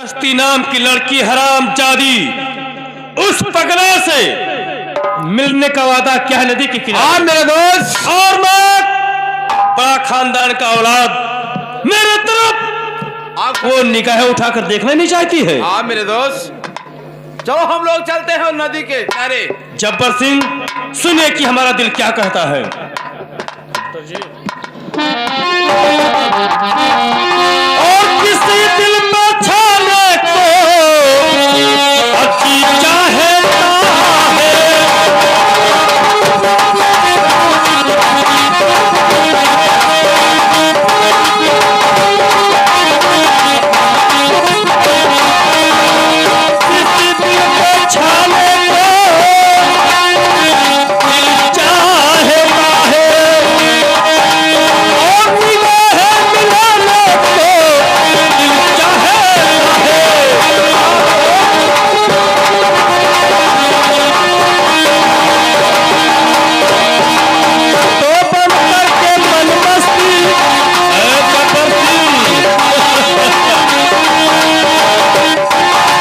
कश्ती नाम की लड़की हराम जादी उस पगला से मिलने का वादा क्या है नदी के किनारे? हाँ मेरे दोस्त। और मैं बड़ा खानदान का औलाद मेरे तरफ वो निगाहें उठाकर देखना नहीं चाहती है। हाँ मेरे दोस्त, चलो हम लोग चलते हैं नदी के किनारे। जब्बर सिंह सुनिए कि हमारा दिल क्या कहता है। और किसी दिल में छाने को अच्छी चाहता है। किसी दिल में छाने को दिल चाहता है। और निगाहें मिलाने को दिल चाहता है। तो बन करके मन मस्ती है जब्बर सिंह।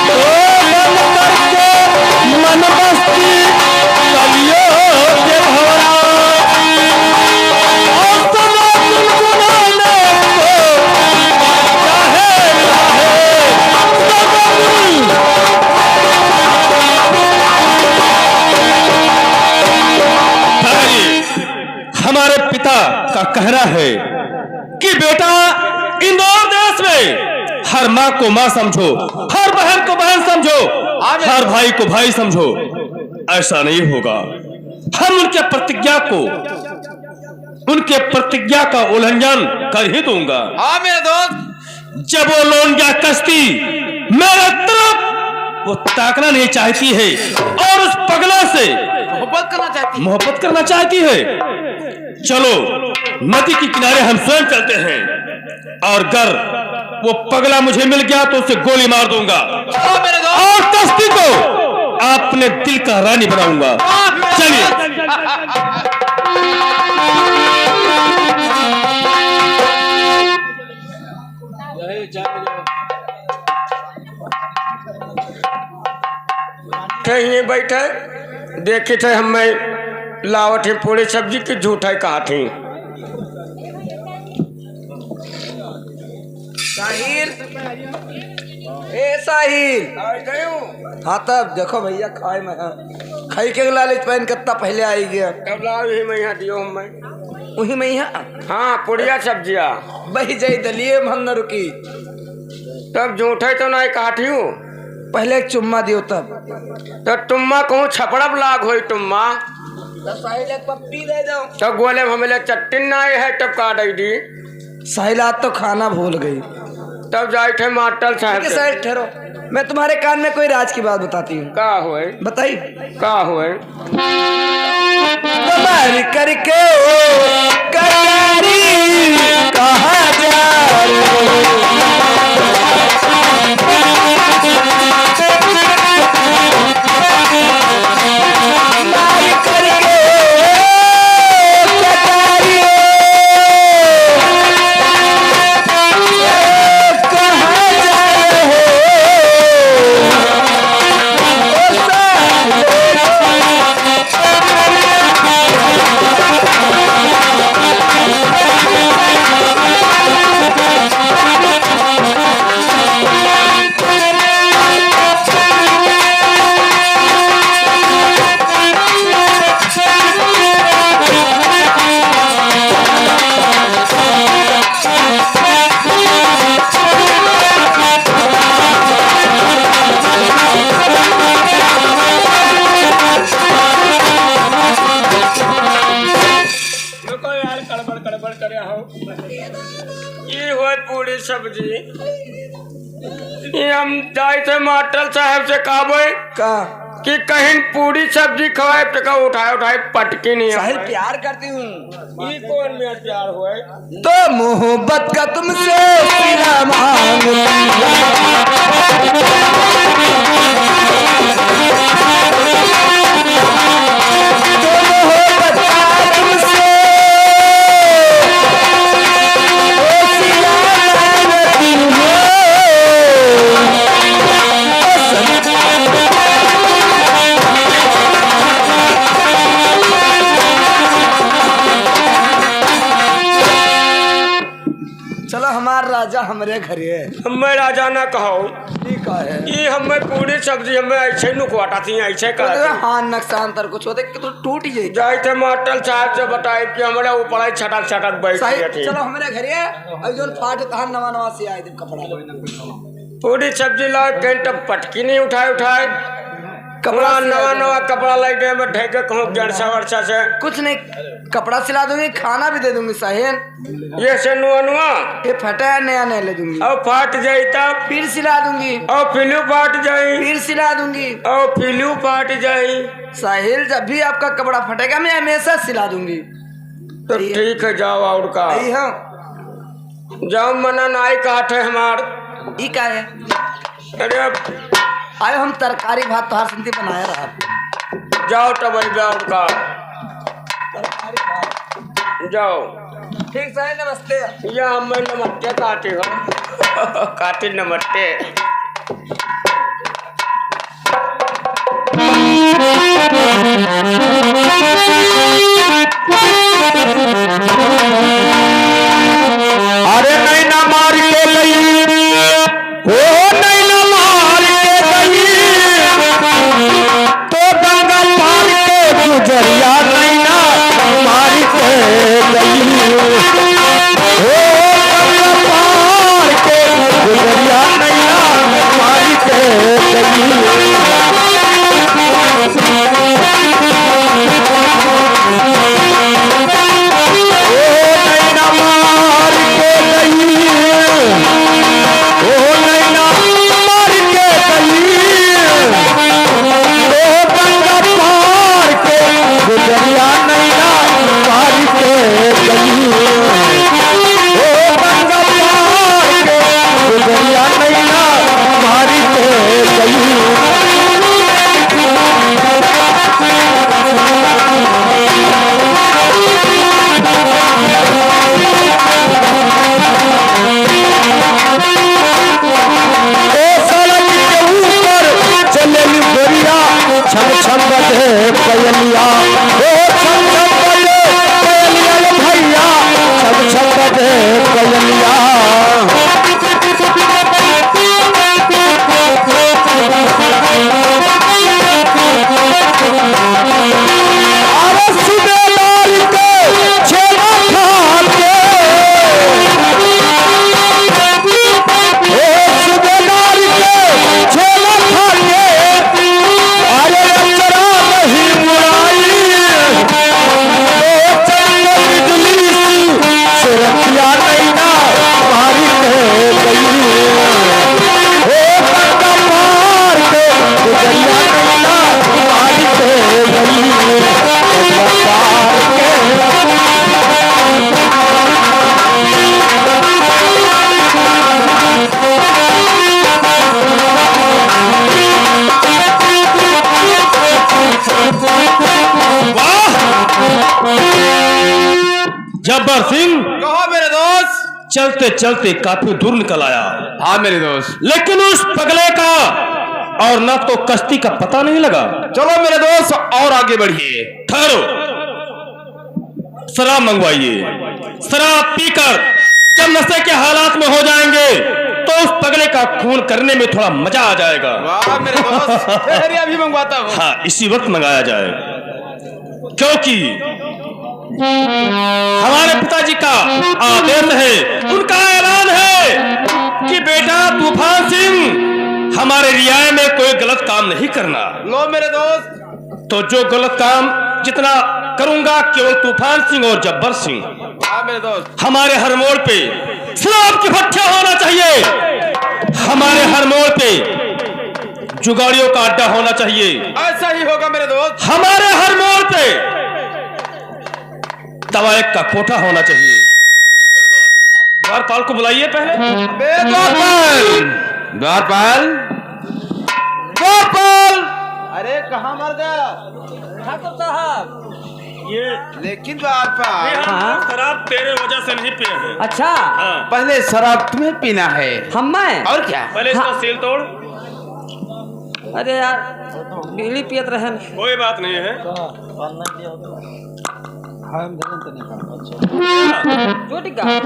तो बन करके मन मस्ती कलियों के भरा। और सदा गुनगुनाने को चाहता है। हमारे पिता का कहना है कि बेटा इंदौर देश में हर माँ को माँ समझो, हर बहन को बहन समझो, हर भाई को भाई समझो। ऐसा नहीं होगा। हम उनके प्रतिज्ञा का उल्लंघन कर ही दूंगा। हाँ मेरे दोस्त। जब वो लोंडिया कश्ती मेरे तरफ वो ताकना नहीं चाहती है और उस पगला से मोहब्बत करना चाहती है। चलो नदी के किनारे हम स्वयं चलते हैं और अगर वो पगला मुझे मिल गया तो उसे गोली मार दूंगा और कश्ती को अपने दिल का रानी बनाऊंगा। चलिए। ये बैठे देखे थे हमें लावट है पूरी सब्जी की झूठ है कहा थी। साहिल, ए साहिल। हाँ तब देखो भैया खाए में खाई के लालच पहन कितना पहले आई गया। कब लाओ ही मैं यहाँ दियो मैं वही में यहाँ हाँ पुड़िया सब्जिया बही जाई दलिए मन न रुकी। तब झूठे तो नहीं काटी हूँ। पहले एक चुम्मा दियो तब तो तुम्मा कहूँ छपड़ब लाग हो तुम्मा साहिल एक पप्पी दे दो। तो गोले हमें चट्टिन ना है तब का दी। साहिल आज तो खाना भूल गई। तब जाए थे माटल साहब ठीक है साहिल ठहरो, मैं तुम्हारे कान में कोई राज की बात बताती हूँ। का हुए बताई का हुए कमाल करके कयारी कहाँ जा पूरी सब्जी ये हम जाए थे माटल साहब से कहबे का कि कहीं पूरी सब्जी खवाए तो उठाए पटकी नहीं साहिल प्यार करती हूँ। ये कौन में प्यार हुआ तो मोहब्बत का तुमसे सिला मांगती राजा हमरे घरे हमें राजा ना कहो, ठीक है ये हमें पूरी सब्जी हमें ऐसे नुकवाटा थी, ऐसे कर हाँ नुकसान तर कुछ होते कि तू टूट जाए जाए थे मास्टर साहब से बताए कि हमारे ऊपर छटक छटक बैठ सही गया थी। चलो हमरे घरे और जो फाट तहां नवा नवा से आए दिन कपड़ा पूरी सब्जी ला कहीं तब पटकी नहीं उठाए कपड़ा कपड़ा सिला नवा दो। नवा कपड़ा लग गए मैं ढेके कहूँ 150 वर्षा से कुछ नहीं कपड़ा सिला दूंगी खाना भी दे दूंगी साहिल ये से नुआ नुआ ये फटा है नया नया ले दूंगी और फाट जाई तब फिर सिला दूंगी और फिलू फाट जाई फिर सिला दूंगी और फिलू फाट जाई साहिल जब भी आपका कपड़ा फटेगा मैं हमेशा सिला दूंगी तो ठीक है जाओ और का यही हाँ जाओ मना नाई काट है हमार ई का है अरे आयो हम तरकारी भात तोहार संती बनाया रहा जाओ तब और का जाओ ठीक साहिल नमस्ते या हमें नमस्ते काटे हो काटे नमस्ते अरे नहीं ना मार के गई, ओ नहीं ना मार के गई, तो गंगा पार के गुजरिया नहीं ना मार के गई, ओ गंगा पार के गुजरिया नहीं ना मार के गई। जब्बार सिंह कहो मेरे दोस्त। चलते चलते काफी दूर निकल आया। हाँ मेरे दोस्त। लेकिन उस पगले का और न तो कश्ती का पता नहीं लगा। चलो मेरे दोस्त और आगे बढ़िए। ठहरो, शराब मंगवाइए। शराब पीकर जब नशे के हालात में हो जाएंगे तो उस पगले का खून करने में थोड़ा मजा आ जाएगा। वाह मेरे दोस्त, ठहरिया भी मंगवाता हूँ। हाँ, इसी वक्त मंगाया जाए, क्योंकि हमारे पिताजी का आदेश है, उनका ऐलान है कि बेटा तूफान सिंह हमारे रियाय में कोई गलत काम नहीं करना। लो मेरे दोस्त। तो जो गलत काम जितना करूंगा केवल तूफान सिंह और जब्बर सिंह। हाँ मेरे दोस्त। हमारे हर मोड़ पे शराब की भट्ठियां होना चाहिए, हमारे हर मोड़ पे जुगाड़ियों का अड्डा होना चाहिए। ऐसा ही होगा मेरे दोस्त। हमारे हर मोड़ पे दवाएं का कोठा होना चाहिए। द्वारपाल को बुलाइए पहले। द्वारपाल, द्वारपाल, द्वारपाल। अरे कहाँ मर गया ठाकुर साहब? ये लेकिन द्वारपाल, शराब तेरे वजह से नहीं पिए हैं। अच्छा, हाँ। पहले शराब तुम्हें पीना है। हम मैं? और क्या? पहले इसका सील तोड़। अरे यार बीड़ी पियत रहे। कोई बात नहीं है। टूट गया।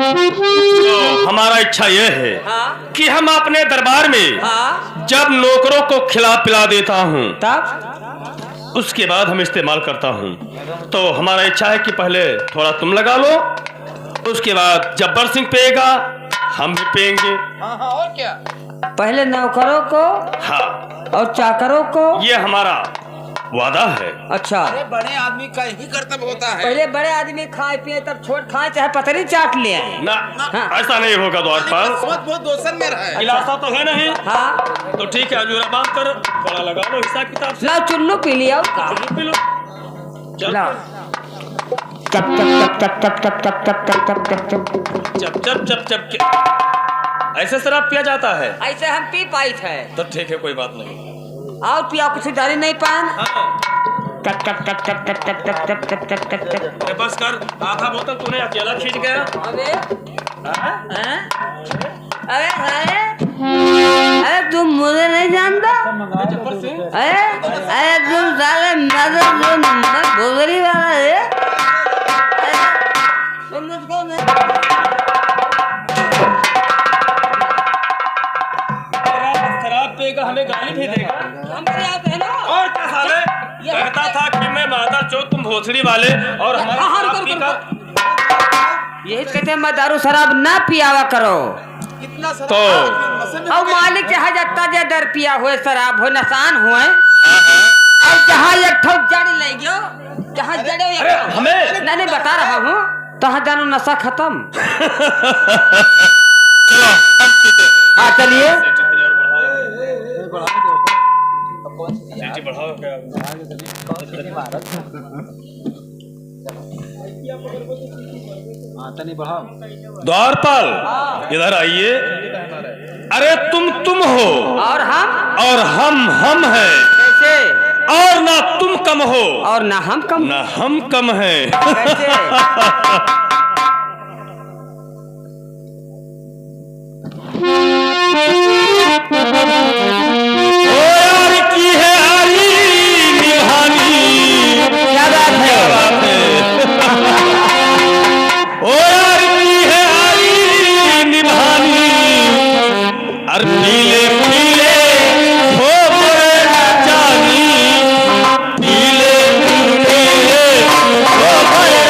तो हमारा इच्छा यह है हाँ कि हम अपने दरबार में हाँ जब नौकरों को खिला पिला देता हूँ तब उसके बाद हम इस्तेमाल करता हूँ। तो हमारा इच्छा है कि पहले थोड़ा तुम लगा लो, उसके बाद जब्बर सिंह पिएगा, हम भी पिएंगे। हाँ हाँ और क्या। पहले नौकरों को हाँ, और चाकरों को। ये हमारा वादा है। अच्छा, अरे बड़े आदमी का यही कर्तव्य होता है। पहले बड़े आदमी खाए पिए तब छोट खाए चाहे पथरी चाट ले आए। ना, हाँ। ऐसा नहीं होगा द्वारपाल। किस्मत बहुत दोषन में रहा है। गिलासा तो है नहीं। हाँ तो ठीक है, अजूरा बांध कर थोड़ा लगा लो हिसाब किताब से। लाओ चुल्लू पी लिया और का। P low. चल। लाओ चप चप चप चप चप चप चप चप चप चप चप। चप चप चप चप के ऐसे शराब पिया जाता है? ऐसे हम पी पाई थे। तो ठीक है, कोई बात नहीं। और पिया कुछ जाने नहीं पान। हाँ, चप चप चप चप चप चप चप चप चप चप चप चप। ये बस कर, आधा बोतल तूने अकेला खींच गया। अबे हाँ? हैं? अरे अरे तुम मुझे नहीं जानता? अरे अरे तुम साले मैं भोगरी वाला है। अरे, तुम मुझको नहीं शराब पिएगा, हमें गाली भी देगा। हमारे यहाँ पे है ना। और क्या साले कहता था कि मैं माता चो तुम भोसड़ी वाले और हमारे हाँ, शराब रुको, पीकर। यही कहते हैं मैं दारू शराब ना पियावा करो। इतना सारा तो नशे में और मालिक जहाँ जत्ता जे दर पिया हुए शराब हो नसान हुए और जहाँ एक ठोक जड़ ले गयो, जहाँ जड़े अरे हमें नहीं बता रहा हूँ तहाँ जानो नशा खत्म। हाँ चलिए। द्वारपाल इधर आइए। अरे तुम हो और हम हैं, कैसे? और ना तुम कम हो और ना हम कम ना हम कम हैं। कैसे? ओ यार की है आरी निभानी। क्या बात है? ओ यार की है आरी निभानी। अर पीले पीले हो बड़ा जानी, पीले पीले हो बड़ा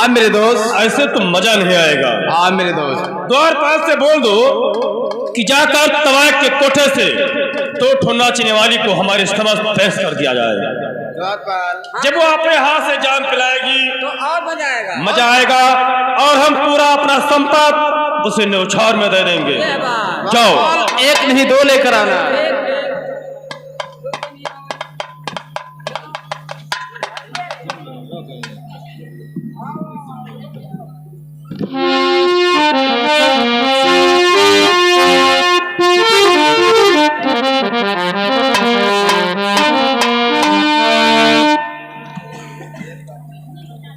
मेरे दोस्त, ऐसे तो मजा नहीं आएगा। हाँ मेरे दोस्त, द्वारपाल से बोल दो कि जाकर तवायफ के कोठे से 2 ठो नाचने वाली को हमारे समक्ष पेश कर दिया जाए। जब वो अपने हाथ से जान पिलाएगी तो और मजा आएगा और हम पूरा अपना संपत्ति उसे न्यौछावर में दे देंगे। जाओ, एक नहीं दो लेकर आना।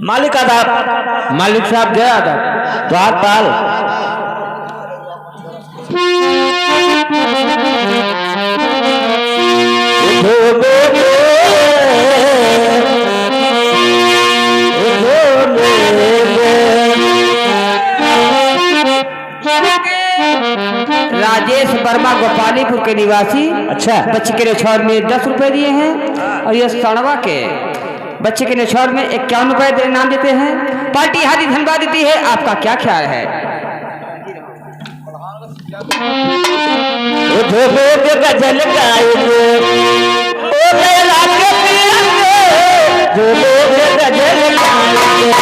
मालिक आदाब। मालिक साहब जय आदाब। द्वार पाल राजेश वर्मा गोपालीपुर के निवासी। अच्छा। बच्चे के निछावर में 10 रुपए दिए हैं और ये सड़वा के बच्चे के निछावर में 51 रुपए इनाम देते हैं। पार्टी हार्दिक धन्यवाद देती है। आपका क्या ख्याल है? गजल गाएंगे ओ मेरा के पिएंगे, जो लोग गजल गाएंगे।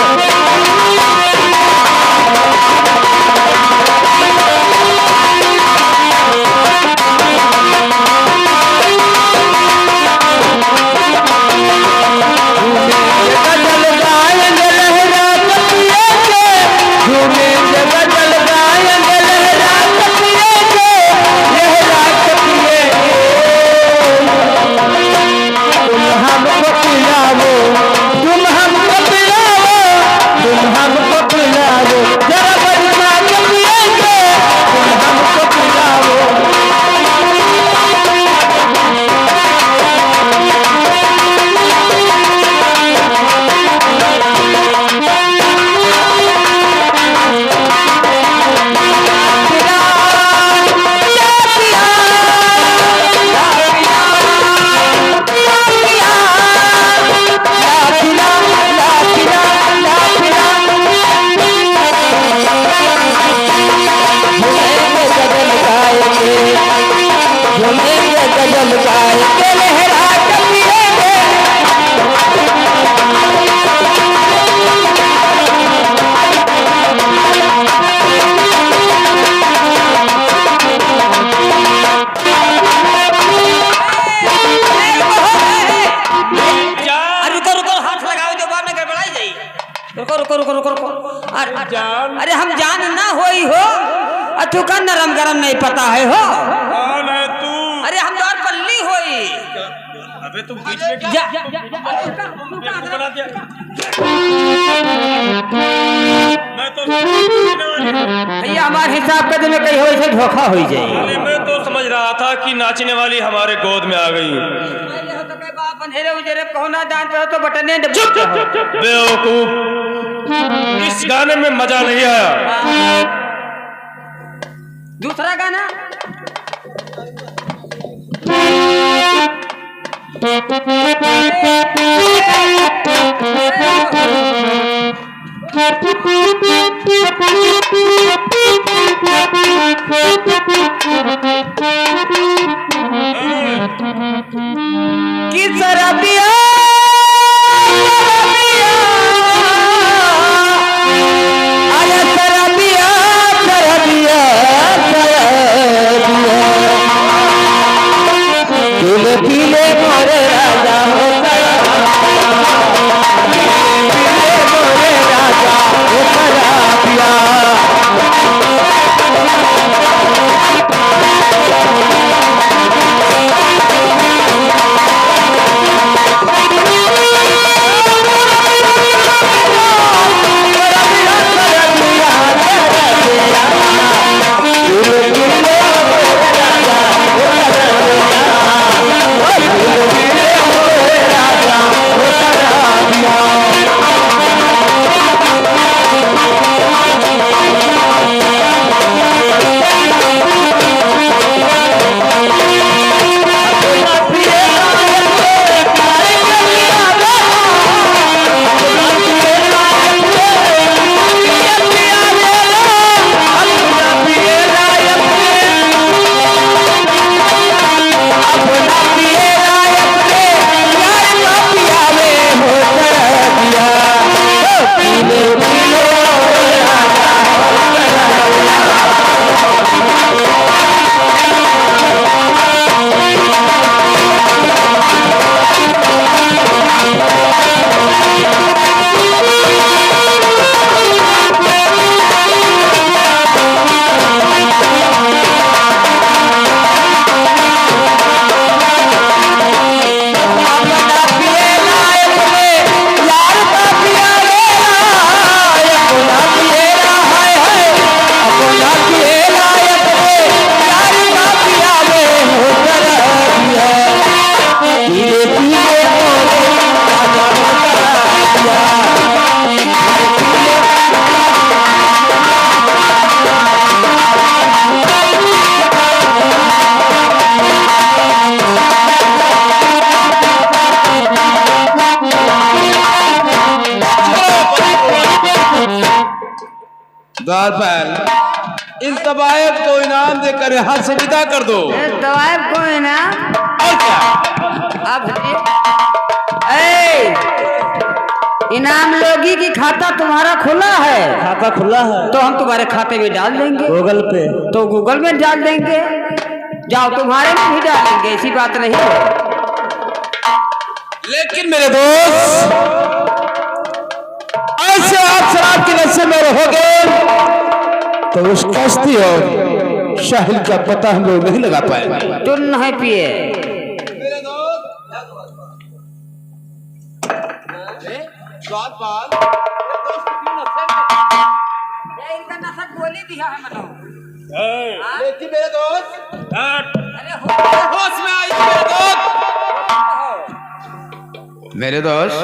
अरे हम जान ना होई हो अथु का नरम गरम नहीं पता है हो। कौन है तू? अरे हम दौर पल्ली होई। अबे तुम बीच में जा, बना दिया। मैं तो भैया हमारे हिसाब का में कहीं हो से धोखा हो जाए। मैं तो समझ रहा था कि नाचने वाली हमारे गोद में आ गई। अंधेरे उजरे पहुना जानते हो तो बटने बेवकूफ, इस गाने में मजा नहीं आया। दूसरा गाना कि शराबिया अरे शराबिया शराबिया दिल पीले मोरे राजा हो मोरे राजा हो शराबिया। गोपाल इन तवायब को इनाम देकर यहाँ से विदा कर दो। तवायब को है ना? और क्या? आप इनाम लोगी की खाता तुम्हारा खुला है? खाता खुला है तो हम तुम्हारे खाते में डाल देंगे। गूगल पे तो गूगल में डाल देंगे। जाओ तुम्हारे में भी डालेंगे, ऐसी बात नहीं है। लेकिन मेरे दोस्त, आज से आप शराब के नशे में रहोगे तो उस कश्ती और साहिल का पता हम लोग नहीं लगा पाएंगे। तुम नहीं पिए। गोपाल इनका नशा गोली दिया है मतलब। लेकिन मेरे दोस्त होश में आई मेरे दोस्त।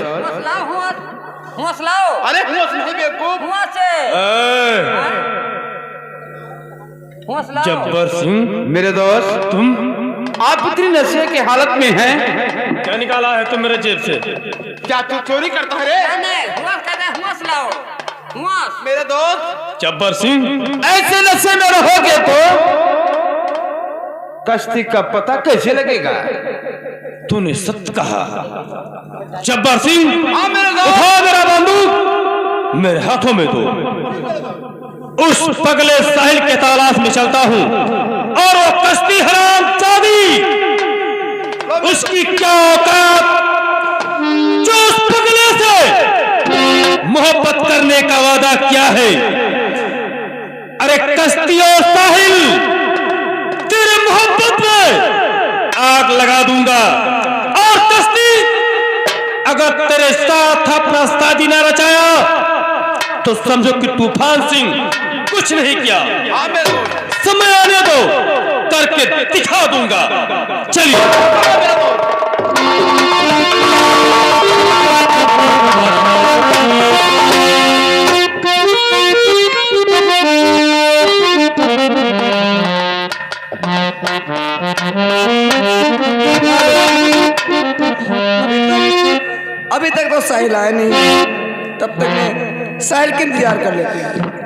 होश लाओ। अरे होश नहीं बेवकूफ। होश लाओ। जब्बर सिंह, मेरे दोस्त तुम आप इतनी नशे की हालत में हैं। क्या निकाला है तुम मेरे जेब से? क्या तू चोरी करता है रे? होश लाओ। होश। मेरे दोस्त जब्बर सिंह, ऐसे नशे में रहोगे तो कश्ती का पता कैसे लगेगा? तूने सत्य कहा। जब्बर सिंह, हाँ मेरे दोस्त। उठा मेरा बंदूक, मेरे हाथों में दो। उस पगले साहिल के तलाश में चलता हूँ और वो कश्ती हराम चादी, उसकी क्या औकात जो उस पगले से मोहब्बत करने का वादा किया है। अरे कश्ती और साहिल, तेरे मोहब्बत में आग लगा दूंगा। और कश्ती, अगर तेरे साथ अपना शादी ना रचाया तो समझो कि तूफान सिंह कुछ नहीं किया। हाँ मेरे दोस्त। समय आने दो, करके दिखा दूंगा। चलिए। अभी तक तो साहिल आया नहीं, तब तक मैं साहिल के इंतजार कर लेती हूँ।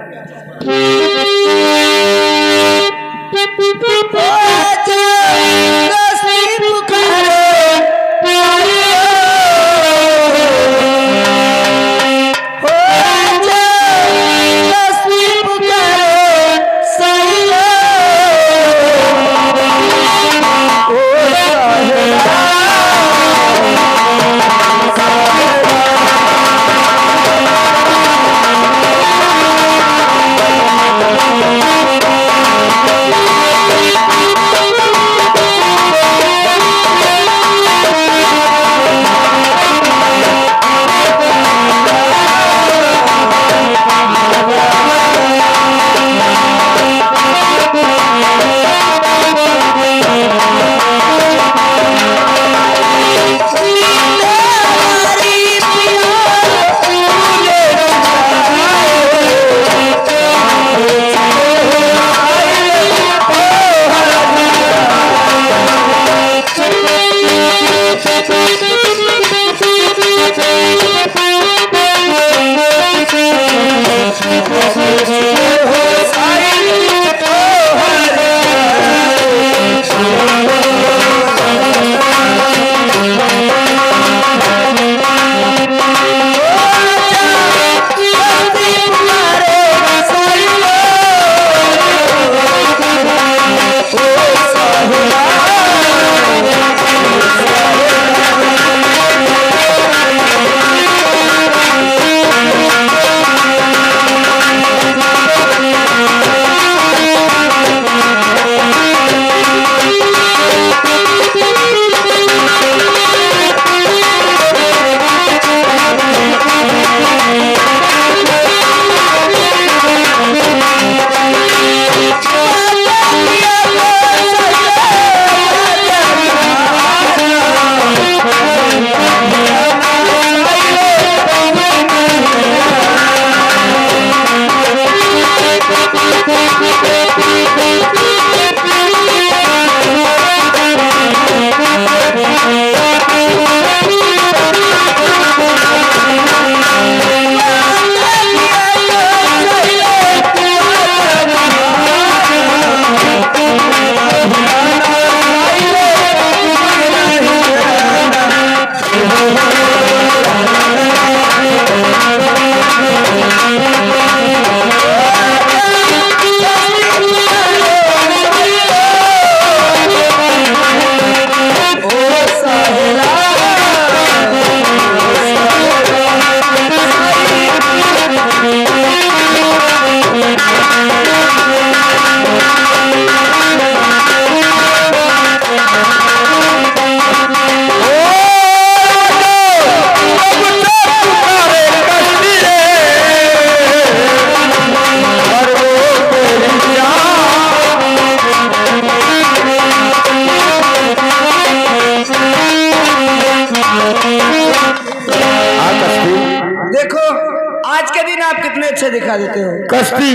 अच्छे दिखा देते हो। कश्ती,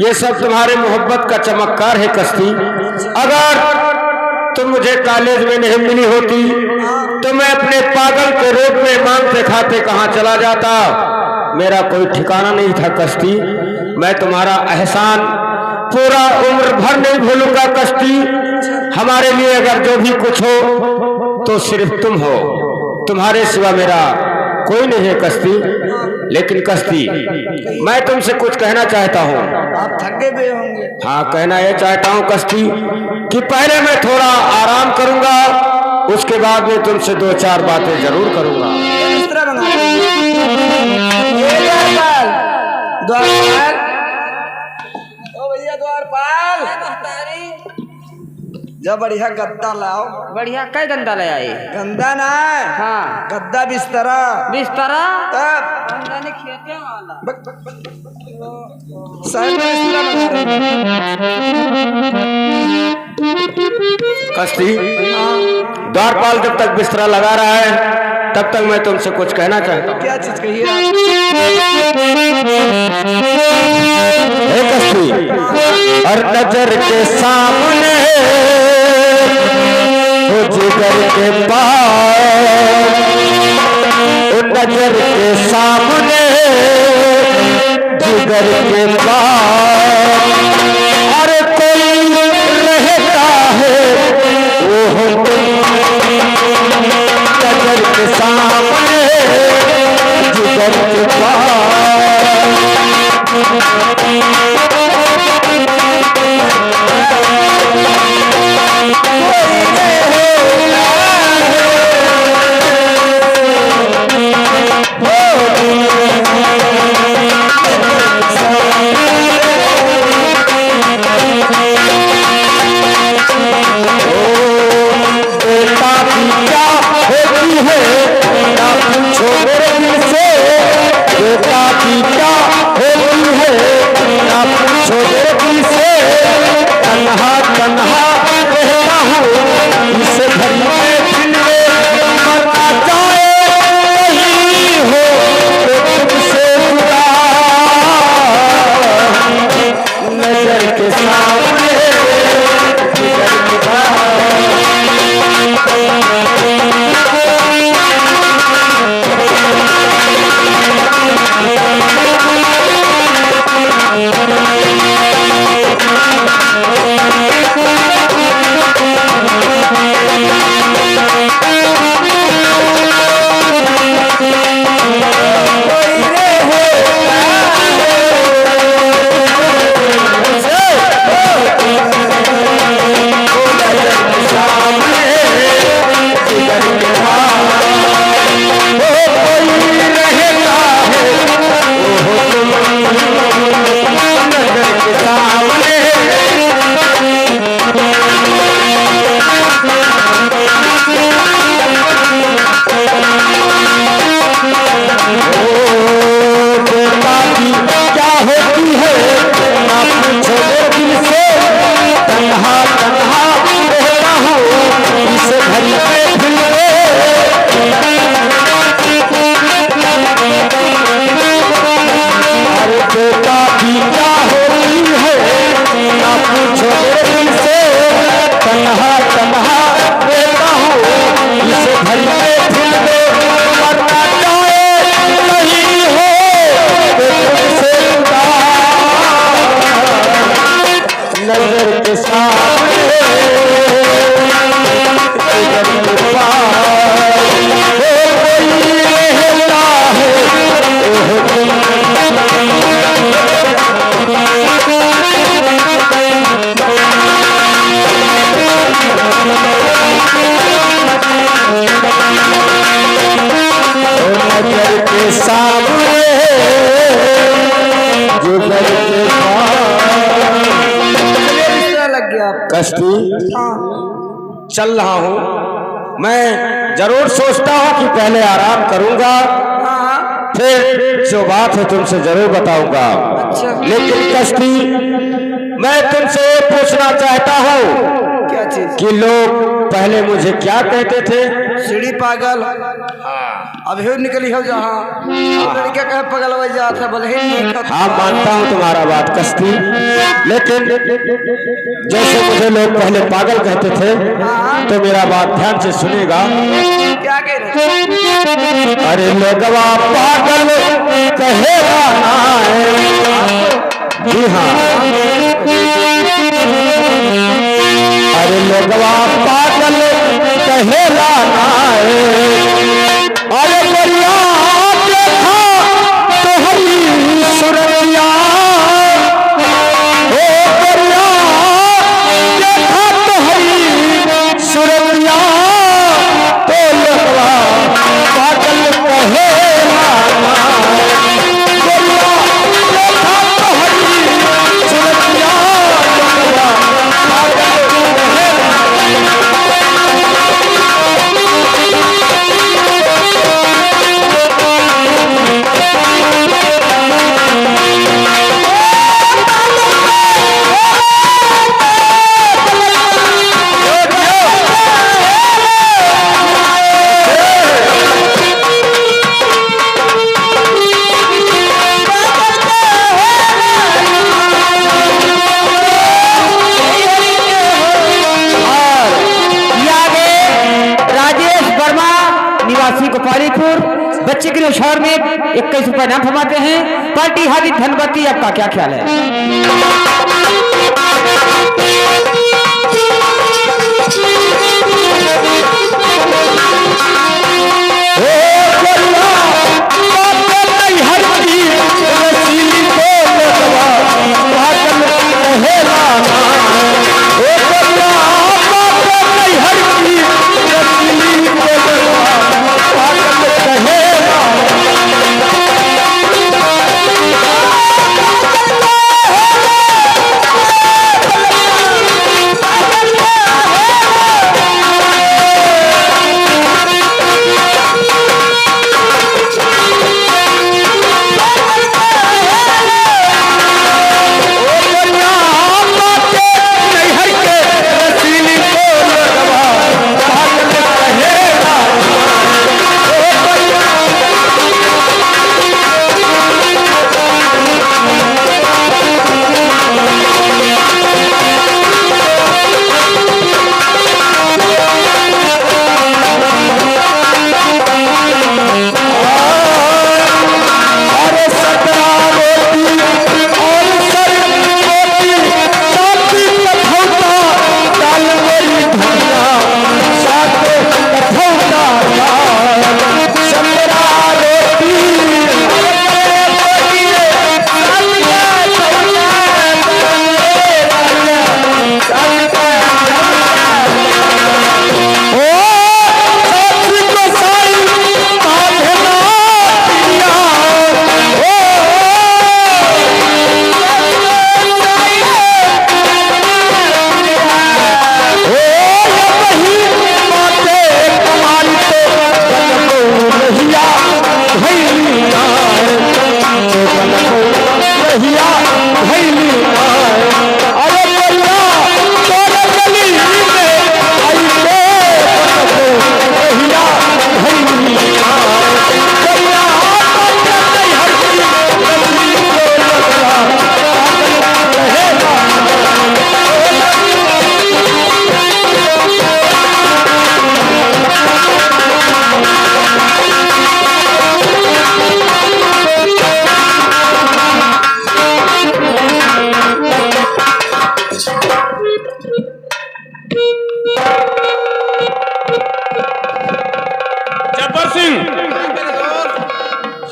ये सब तुम्हारे मोहब्बत का चमत्कार है कश्ती। अगर तुम मुझे कॉलेज में नहीं मिली होती तो मैं अपने पागल के रोड में मांगते खाते कहाँ चला जाता, मेरा कोई ठिकाना नहीं था कश्ती। मैं तुम्हारा एहसान पूरा उम्र भर नहीं भूलूंगा कश्ती। हमारे लिए अगर जो भी कुछ हो तो सिर्फ तुम हो, तुम्हारे सिवा मेरा कोई नहीं है कश्ती। लेकिन कश्ती, मैं तुमसे कुछ कहना चाहता हूँ। आप थके हुए होंगे। हाँ, कहना यह चाहता हूँ कश्ती कि पहले मैं थोड़ा आराम करूंगा, उसके बाद में तुमसे 2-4 बातें जरूर करूंगा। बिस्तरा मंगा द्वारपाल, ओ भैया द्वारपाल, जब बढ़िया गद्दा लाओ। बढ़िया, कई गंदा ले आए? गंदा ना, हाँ, गद्दा बिस्तरा। बिस्तरा तब गंदा ने खेते वाला। साइड में बिस्तरा मंगा रहे। कश्ती, द्वारपाल जब तक बिस्तरा लगा रहा है तब तक मैं तुमसे कुछ कहना चाहता हूँ। क्या चीज कही है? हे कश्ती, और नजर के सामने हो जिगर के पास, नजर के सामने जिगर के पास, और कोई रहता है वो हो तुम, नजर के सामने जिगर के पास। कश्ती, चल रहा हूँ। मैं जरूर सोचता हूँ कि पहले आराम करूंगा, फिर जो बात है तुमसे जरूर बताऊंगा। लेकिन कश्ती, मैं तुमसे पूछना चाहता हूँ, क्या थी कि लोग पहले मुझे क्या कहते थे? सीढ़ी पागल। अभी हो निकली हो जहाँ लड़का कहे पगल वही जाता बोले हाँ, मानता हूँ तुम्हारा बात कश्ती, लेकिन जैसे मुझे लोग पहले पागल कहते थे तो मेरा बात ध्यान से सुनेगा। क्या कह रहे? अरे लोगवा पागल कहेगा ना है। जी हाँ, अरे लोगवा पागल कहेगा ना है। अरे बढ़िया देखा तो हरी सुरतिया, ओ बढ़िया देखा तो हरी सुरतिया, तो लोगवा पागल कहेगा ना है। बढ़िया देखा तो हरी सुरतिया, लोगवा पागल कहेगा। राजेश वर्मा निवासी गोपालीपुर, बच्चे के लिए शहर में 21 रुपए नाम फरमाते हैं। पार्टी हादी धनपति, आपका क्या ख्याल है?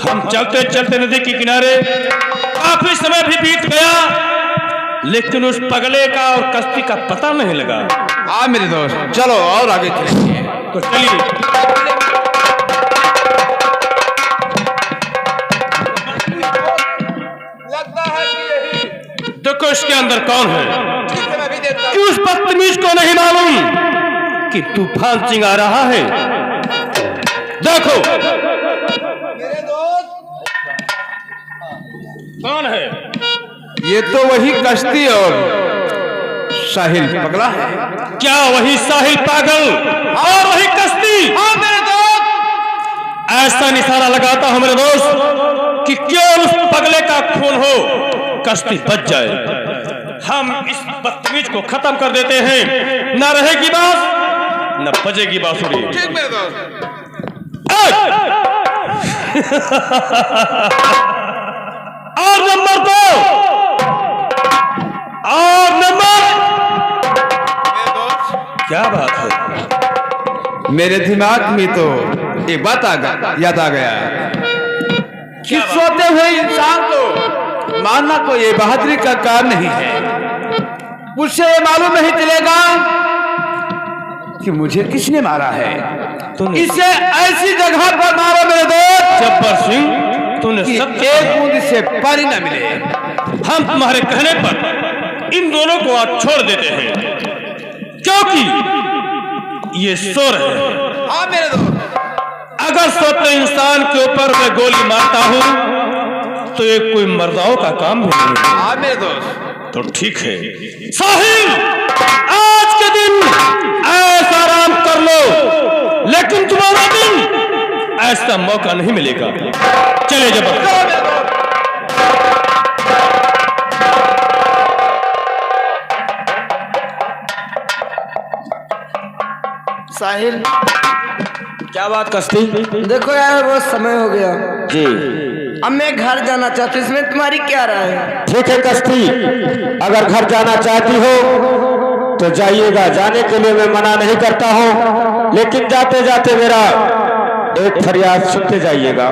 हम चलते चलते नदी के किनारे काफी समय भी बीत गया, लेकिन उस पगले का और कश्ती का पता नहीं लगा। हाँ मेरे दोस्त, चलो और आगे चलेंगे। तो चलिए। लगता है कि यही देखो इसके अंदर कौन है। मैं भी देखता कि उस बदतमीज को नहीं मालूम कि तूफान सिंह आ रहा है। देखो मेरे दोस्त, कौन है। ये तो वही कश्ती और साहिल पगला है। क्या वही साहिल पागल और वही कश्ती? हाँ मेरे दोस्त। ऐसा निशाना लगाता हूं मेरे दोस्त कि क्यों उस पगले का खून हो, कश्ती बच जाए। हम इस बदतमीज को खत्म कर देते हैं, न रहेगी बात न बजेगी बांसुरी। ठीक मेरे दोस्त। और नंबर 2 और नंबर। मेरे दोस्त क्या बात है? मेरे दिमाग में तो ये बात याद आ गया कि सोते हुए इंसान को मारना कोई ये बहादुरी का काम नहीं है। उससे मालूम नहीं चलेगा कि मुझे किसने मारा है। इसे ऐसी जगह पर मारो मेरे दोस्त जब्बर सिंह, तूने कि सत्य एक कहा। बूंद से पानी न मिले। हम तुम्हारे कहने पर इन दोनों को आज छोड़ देते हैं, क्योंकि ये सो रहे हैं। हाँ मेरे दोस्त। अगर सोते इंसान के ऊपर मैं गोली मारता हूं तो ये कोई मर्दाओं का काम भी नहीं है। हाँ मेरे दोस्त। तो ठीक है साहिल, आज के दिन ऐसा आराम कर लो, लेकिन तुम्हारा दिन ऐसा मौका नहीं मिलेगा। चले जब साहिल, क्या बात कश्ती? देखो यार बहुत समय हो गया, जी अब मैं घर जाना चाहती हूँ, इसमें तुम्हारी क्या राय है? ठीक है कश्ती, अगर घर जाना चाहती हो तो जाइएगा, जाने के लिए मैं मना नहीं करता हूँ, लेकिन जाते जाते मेरा एक फरियाद सुनते जाइएगा।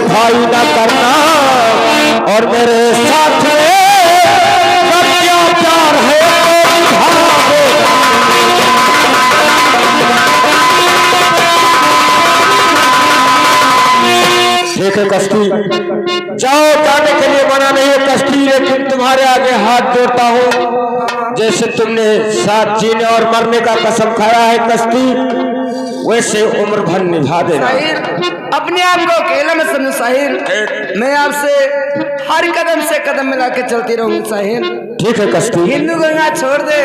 भाई ना करना और मेरे साथ क्या प्यार है ठीक है कश्ती, जाओ, जाने के लिए मना नहीं है कश्ती, लेकिन तुम्हारे आगे हाथ जोड़ता हूँ, जैसे तुमने साथ जीने और मरने का कसम खाया है कश्ती, वैसे उम्र भर निभा देना। साहिल, अपने आप को अकेला में समझो साहिल, मैं आपसे हर कदम से कदम मिला के चलती रहूंगी साहिल। ठीक है कश्ती। हिंदू गंगा छोड़ दे,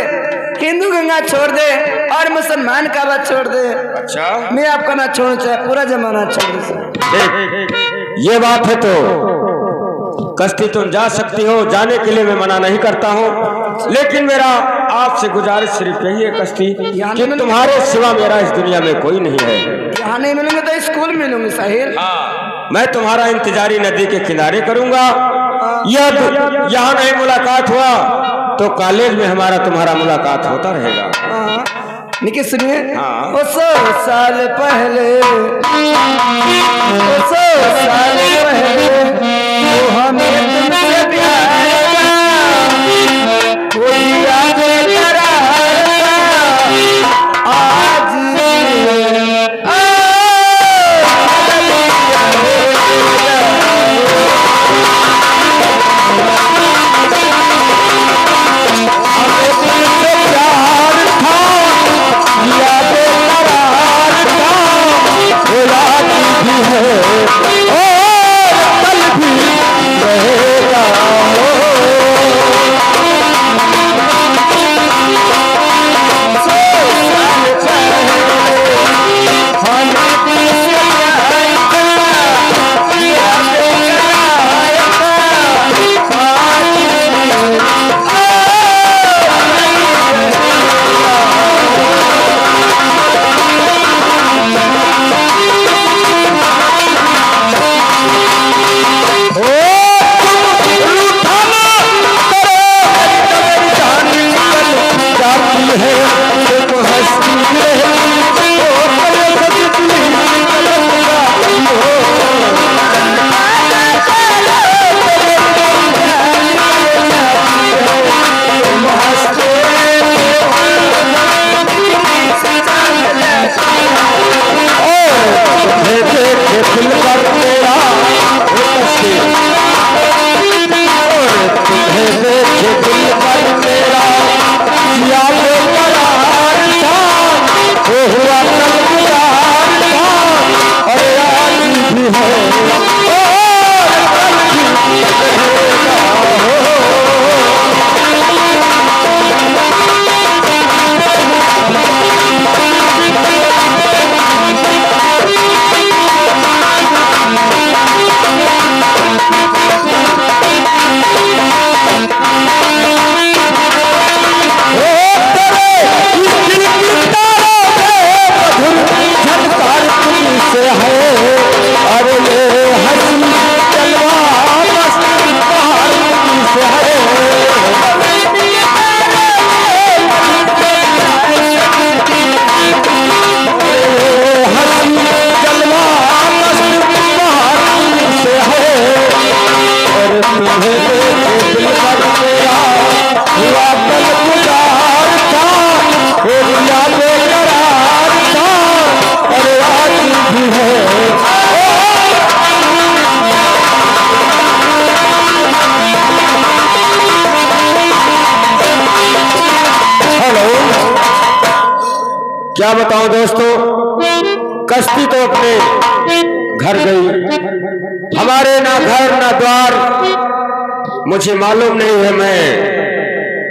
हिंदू गंगा छोड़ दे और मुसलमान का बात छोड़ दे। अच्छा, मैं आपका ना छोड़ना चाहे, पूरा जमाना छोड़ दे। ये बात है तो कश्ती तुम जा सकती हो, जाने के लिए मैं मना नहीं करता हूँ, लेकिन मेरा आपसे गुजारिश सिर्फ यही है कश्ती कि तुम्हारे सिवा मेरा इस दुनिया में कोई नहीं है। यहाँ नहीं मिलूंगे तो स्कूल मिलूंगी साहिल। मैं तुम्हारा इंतजारी नदी के किनारे करूंगा। यदि यहाँ नहीं मुलाकात हुआ तो कॉलेज में हमारा तुम्हारा मुलाकात होता रहेगा। निकी सुनिए। हाँ। 100 साल पहले, 100 साल पहले वो हमें तुमसे प्यार था, वो याद करा आज क्या बताऊं दोस्तों, कश्ती तो अपने घर गई, हमारे ना घर ना द्वार, मुझे मालूम नहीं है। मैं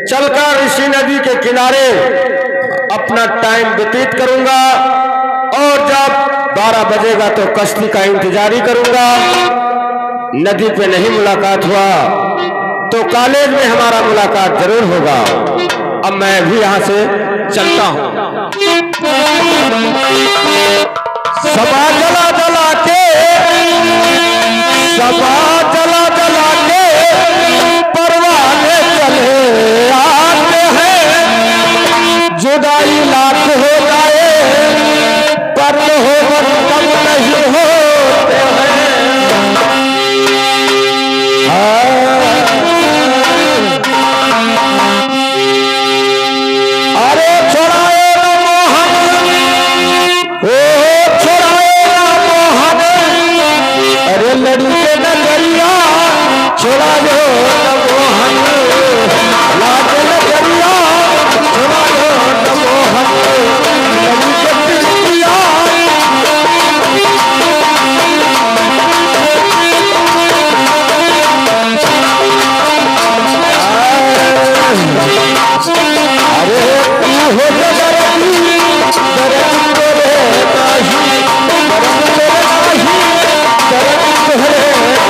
चलकर ऋषि नदी के किनारे अपना टाइम व्यतीत करूंगा और जब 12 बजेगा तो कश्ती का इंतजार ही करूंगा। नदी पे नहीं मुलाकात हुआ तो कॉलेज में हमारा मुलाकात जरूर होगा। अब मैं भी यहाँ से चलता हूँ। सबा जला जला के, सबा जला जला के परवाने चले आते हैं। जुदाई लाख हो जाए पर मोहब्बत कम नहीं होते हैं। अरे छोड़ाए ना मोहन, ओ छोड़ाए ना मोहन, अरे लड़के नजरिया छोड़ा दो ना मोहन, लाज नजरिया छोड़ा दो ना मोहन, लड़के नजरिया। अरे तू हो दरदी, दरदी तेरे नाही, दरदी तेरे नाही, दरदी तेरे नाही।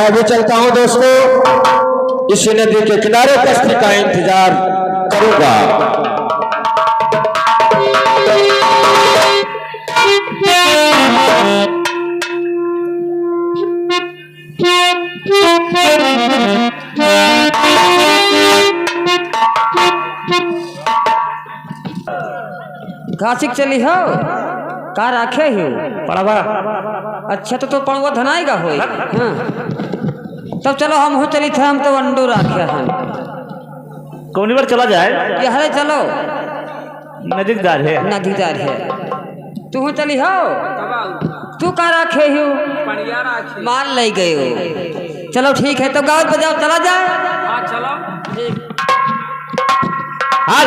मैं भी चलता हूं दोस्तों, इसी नदी के किनारे कश्ती का इंतजार करूंगा। घासिक चली हो का राखे हो पड़वा अच्छा तो पड़वा धनाएगा हो हाँ। तब चलो हम हो चली थे हम तो अंडू राखे हैं कौन बार चला जाए ये हरे चलो नजदीकदार है नदीदार है तू हो चली हो तू का राखे हो माल ले गए हो चलो ठीक है तो गाँव बजाओ चला जाए चलो हाल